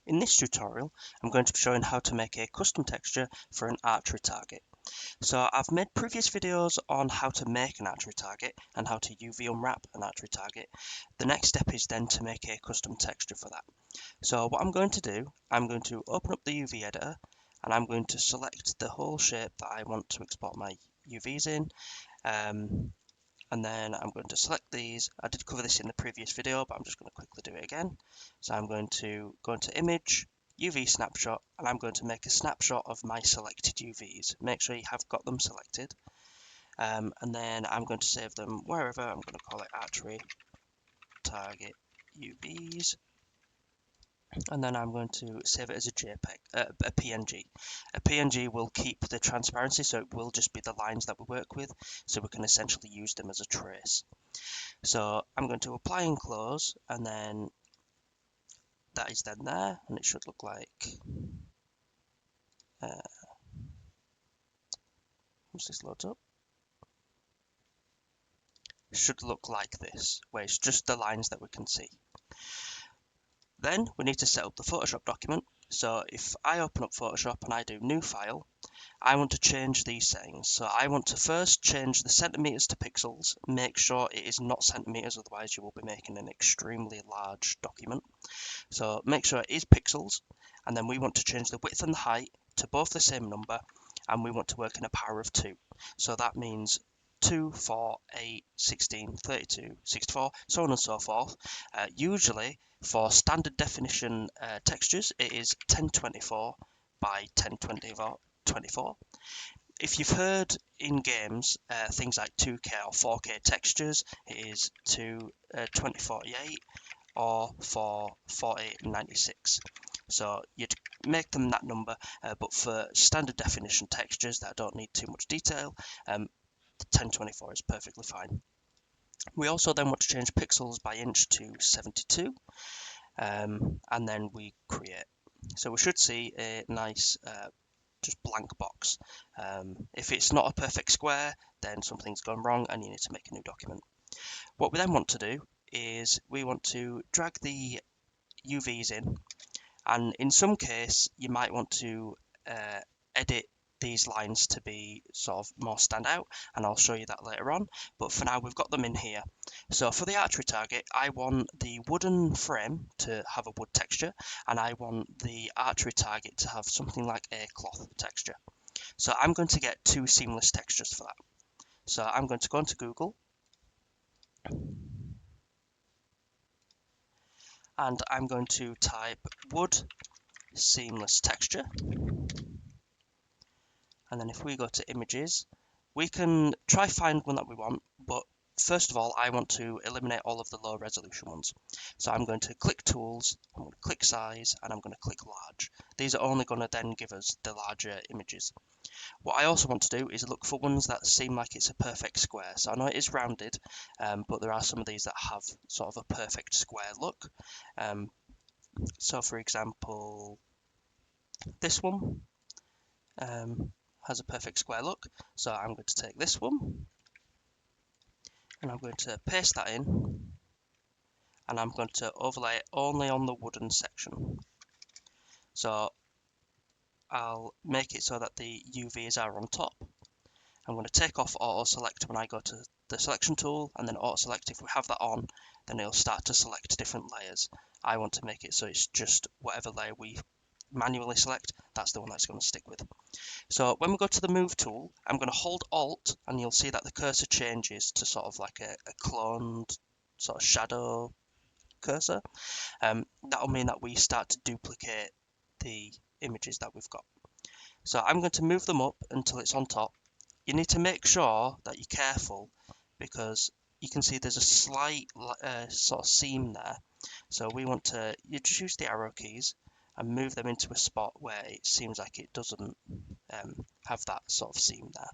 In this tutorial, I'm going to be showing how to make a custom texture for an archery target. So I've made previous videos on how to make an archery target and how to UV unwrap an archery target. The next step is then to make a custom texture for that. So what I'm going to do, I'm going to open up the UV editor and I'm going to select the whole shape that I want to export my UVs in. And then I'm going to select these. I did cover this in the previous video, but I'm just going to quickly do it again. So I'm going to go into Image, UV Snapshot, and I'm going to make a snapshot of my selected UVs. Make sure you have got them selected. And then I'm going to save them wherever. I'm going to call it Archery Target UVs. And then I'm going to save it as a JPEG, a PNG. A PNG will keep the transparency, so it will just be the lines that we work with, so we can essentially use them as a trace. So I'm going to apply and close, and then that is then there, and it should look like, once this loads up, it should look like this, where it's just the lines that we can see. Then we need to set up the Photoshop document. So if I open up Photoshop and I do new file, I want to change these settings. So I want to first change the centimeters to pixels, make sure it is not centimeters, otherwise you will be making an extremely large document. So make sure it is pixels, and then we want to change the width and the height to both the same number, and we want to work in a power of 2. So that means 2, 4, 8, 16, 32, 64, so on and so forth. Usually for standard definition textures, it is 1024 by 1024. If you've heard in games things like 2K or 4K textures, it is 2048 or for 4096. So you'd make them that number, but for standard definition textures that don't need too much detail, 1024 is perfectly fine. We also then want to change pixels by inch to 72, and then we create. So we should see a nice just blank box. If it's not a perfect square, then something's gone wrong and you need to make a new document. What we then want to do is we want to drag the UVs in, and in some case you might want to edit these lines to be sort of more stand out, and I'll show you that later on, but for now we've got them in here. So for the archery target, I want the wooden frame to have a wood texture, and I want the archery target to have something like a cloth texture. So I'm going to get 2 seamless textures for that. So I'm going to go into Google, and I'm going to type wood seamless texture. And then if we go to images, we can try find one that we want, but first of all, I want to eliminate all of the low resolution ones. So I'm going to click tools, I'm going to click size, and I'm going to click large. These are only going to then give us the larger images. What I also want to do is look for ones that seem like it's a perfect square. So I know it is rounded, but there are some of these that have sort of a perfect square look. So for example, this one has a perfect square look. So I'm going to take this one and I'm going to paste that in, and I'm going to overlay it only on the wooden section. So I'll make it so that the UVs are on top. I'm going to take off auto select when I go to the selection tool, and then auto select, if we have that on, then it'll start to select different layers. I want to make it so it's just whatever layer we manually select, that's the one that's going to stick with. So when we go to the move tool, I'm going to hold alt, and you'll see that the cursor changes to sort of like a cloned sort of shadow cursor. That'll mean that we start to duplicate the images that we've got. So I'm going to move them up until it's on top. You need to make sure that you're careful, because you can see there's a slight sort of seam there. So we want to, you just use the arrow keys and move them into a spot where it seems like it doesn't have that sort of seam there.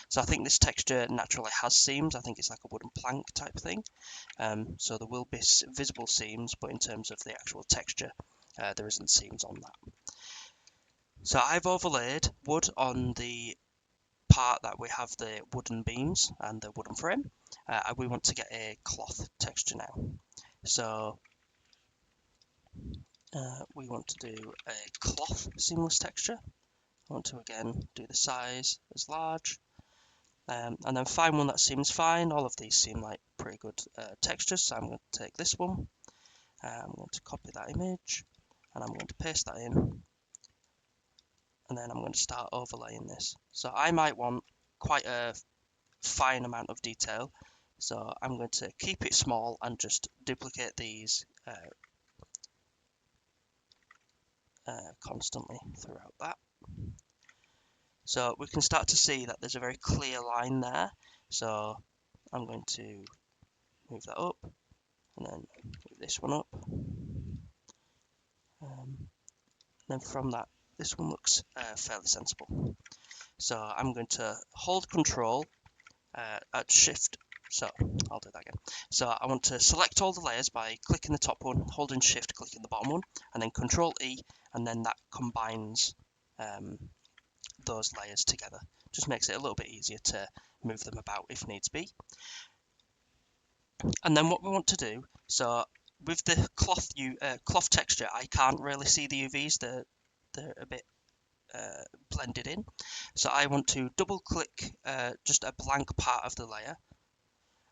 So I think this texture naturally has seams. I think it's like a wooden plank type thing. So there will be visible seams, but in terms of the actual texture, there isn't seams on that. So I've overlaid wood on the part that we have the wooden beams and the wooden frame. We want to get a cloth texture now. So we want to do a cloth seamless texture. I want to again do the size as large, and then find one that seems fine. All of these seem like pretty good textures, so I'm going to take this one. I'm going to copy that image, and I'm going to paste that in, and then I'm going to start overlaying this. So I might want quite a fine amount of detail, so I'm going to keep it small and just duplicate these constantly throughout that. So we can start to see that there's a very clear line there. So I'm going to move that up and then move this one up. Then from that, this one looks fairly sensible. So I'm going to hold Control at Shift. So I'll do that again. So I want to select all the layers by clicking the top one, holding Shift, clicking the bottom one, and then Control E, and then that combines those layers together. Just makes it a little bit easier to move them about if needs be. And then what we want to do, so with the cloth texture, I can't really see the UVs. They're a bit blended in. So I want to double click just a blank part of the layer,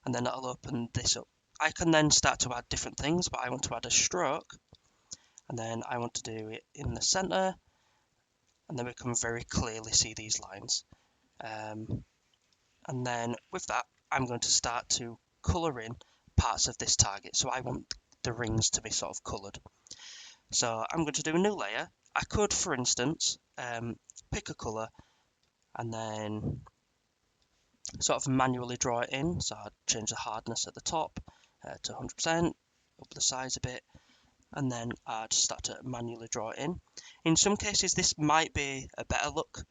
and then that'll open this up. I can then start to add different things, but I want to add a stroke, and then I want to do it in the center, and then we can very clearly see these lines. And then with that, I'm going to start to color in parts of this target. So I want the rings to be sort of colored. So I'm going to do a new layer. I could, for instance, pick a color and then sort of manually draw it in. So I'd change the hardness at the top to 100%, up the size a bit, and then I'd start to manually draw it in. In some cases, this might be a better look.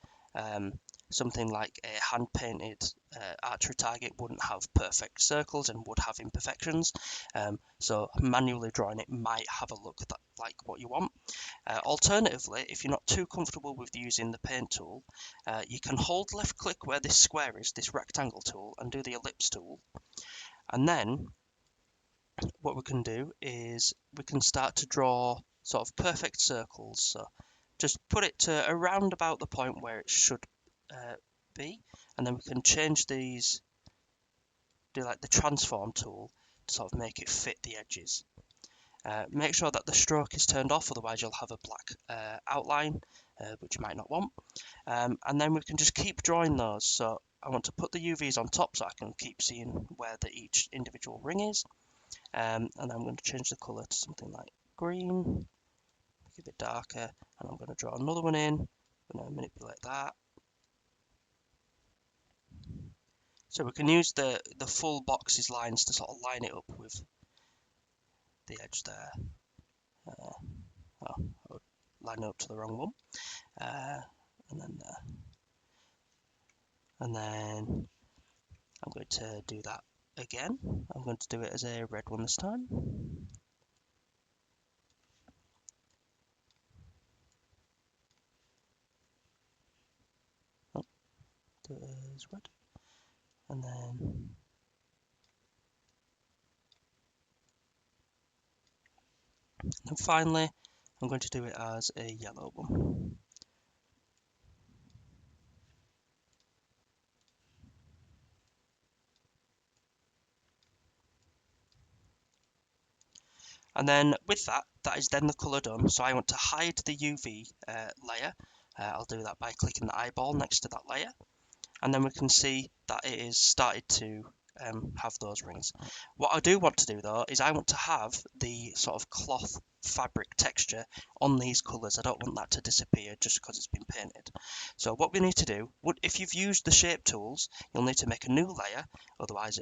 Something like a hand-painted archery target wouldn't have perfect circles and would have imperfections. So manually drawing it might have a look like what you want. Alternatively, if you're not too comfortable with using the paint tool, you can hold left-click where this square is, this rectangle tool, and do the ellipse tool. And then what we can do is we can start to draw sort of perfect circles. So just put it to around about the point where it should be, and then we can change these, do like the transform tool to sort of make it fit the edges. Make sure that the stroke is turned off, otherwise you'll have a black outline, which you might not want. And then we can just keep drawing those. So I want to put the UVs on top so I can keep seeing where each individual ring is. And I'm going to change the colour to something like green, make it a bit darker, and I'm going to draw another one in. I'm going to manipulate that. So we can use the full box's lines to sort of line it up with the edge there. Oh, I would line it up to the wrong one. And then there. And then I'm going to do that again. I'm going to do it as a red one this time. Oh, do it as red. And then finally, I'm going to do it as a yellow one. And then with that, that is then the colour done. So I want to hide the UV layer. I'll do that by clicking the eyeball next to that layer. And then we can see that it is started to have those rings. What I do want to do though is I want to have the sort of cloth fabric texture on these colours. I don't want that to disappear just because it's been painted. So what we need to do, if you've used the shape tools, you'll need to make a new layer, otherwise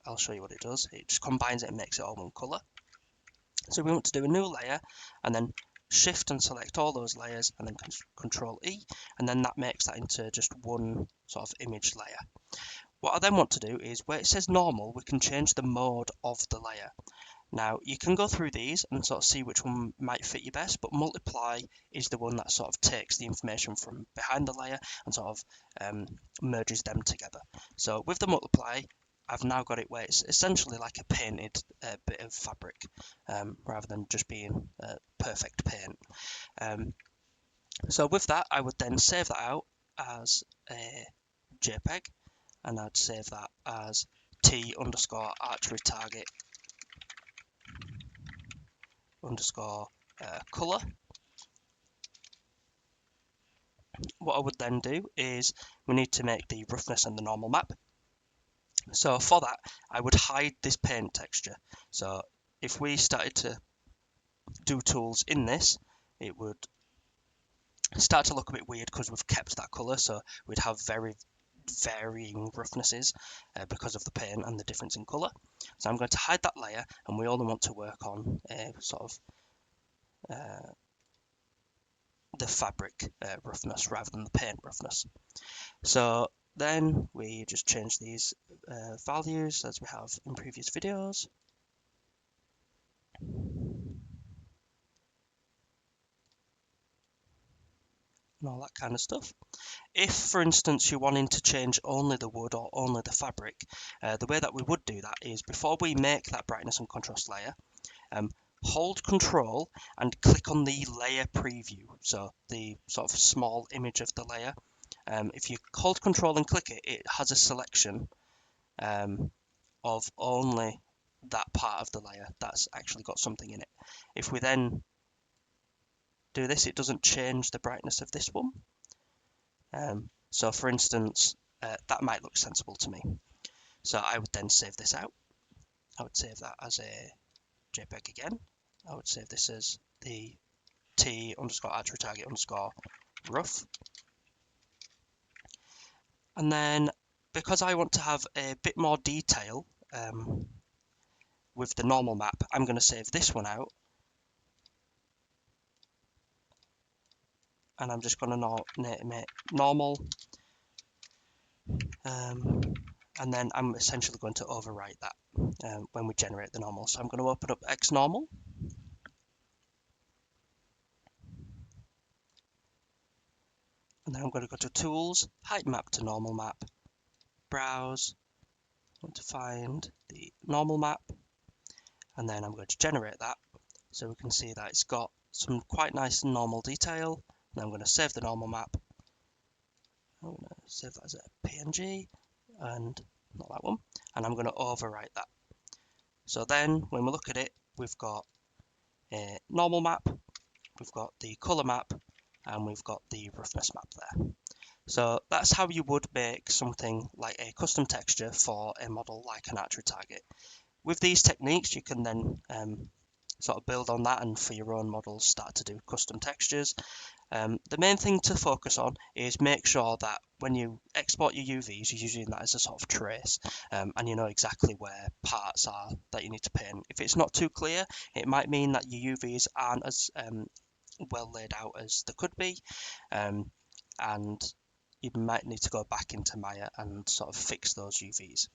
I'll show you what it does. It just combines it and makes it all one colour. So we want to do a new layer and then shift and select all those layers and then Control E, and then that makes that into just one sort of image layer. What I then want to do is where it says normal, we can change the mode of the layer. Now you can go through these and sort of see which one might fit you best, but multiply is the one that sort of takes the information from behind the layer and sort of merges them together. So with the multiply, I've now got it where it's essentially like a painted bit of fabric, rather than just being perfect paint. So with that, I would then save that out as a JPEG, and I'd save that as T_archery target underscore color. What I would then do is we need to make the roughness and the normal map. So for that, I would hide this paint texture. So if we started to do tools in this, it would start to look a bit weird because we've kept that color. So we'd have very varying roughnesses because of the paint and the difference in color. So I'm going to hide that layer, and we only want to work on sort of the fabric roughness rather than the paint roughness. So then we just change these values as we have in previous videos. And all that kind of stuff. If, for instance, you're wanting to change only the wood or only the fabric, the way that we would do that is before we make that brightness and contrast layer, hold Control and click on the layer preview, so the sort of small image of the layer. If you hold Control and click it, it has a selection of only that part of the layer that's actually got something in it. If we then do this, it doesn't change the brightness of this one. So for instance, that might look sensible to me. So I would then save this out. I would save that as a JPEG again. I would save this as the T_archery target underscore rough. And then because I want to have a bit more detail with the normal map, I'm going to save this one out. And I'm just going to name it normal. And then I'm essentially going to overwrite that when we generate the normal. So I'm going to open up XNormal. And then I'm going to go to Tools, Height Map to Normal Map, Browse. I want to find the normal map, and then I'm going to generate that. So we can see that it's got some quite nice normal detail. And I'm going to save the normal map. I'm going to save that as a PNG, and not that one. And I'm going to overwrite that. So then when we look at it, we've got a normal map, we've got the color map, and we've got the roughness map there. So that's how you would make something like a custom texture for a model like an archery target. With these techniques, you can then sort of build on that, and for your own models start to do custom textures. The main thing to focus on is make sure that when you export your UVs, you're using that as a sort of trace, and you know exactly where parts are that you need to paint. If it's not too clear, it might mean that your UVs aren't as well laid out as they could be, and you might need to go back into Maya and sort of fix those UVs.